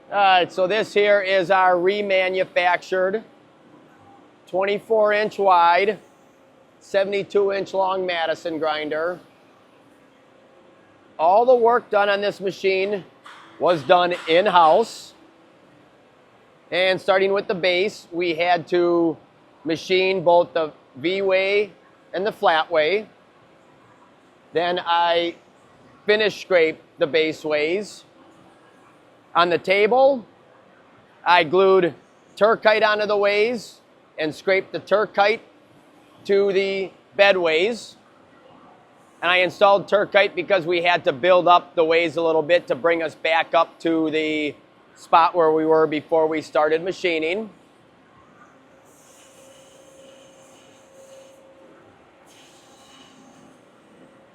All right, so this here is our remanufactured 24-inch wide, 72-inch long Mattison grinder. All the work done on this machine was done in-house. And starting with the base, we had to machine both the V-way and the flat way. Then I finish scraped the base ways. On the table, I glued turcite onto the ways and scraped the turcite to the bed ways. And I installed turcite because we had to build up the ways a little bit to bring us back up to the spot where we were before we started machining.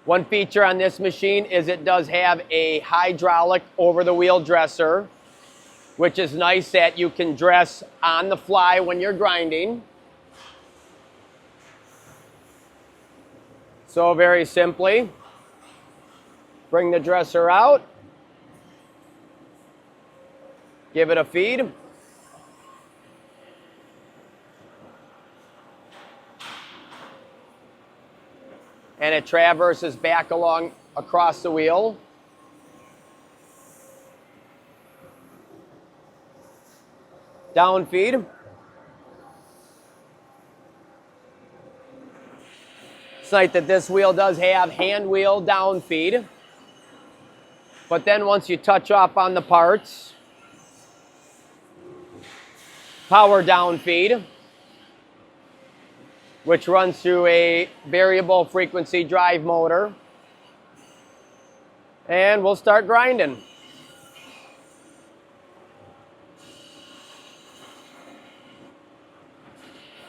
One feature on this machine is it does have a hydraulic over-the-wheel dresser, which is nice that you can dress on the fly when you're grinding. So very simply, bring the dresser out, give it a feed. And it traverses back along across the wheel. Down feed. It's nice that this wheel does have hand wheel down feed. But then once you touch off on the parts, power down feed, which runs through a variable frequency drive motor. And we'll start grinding.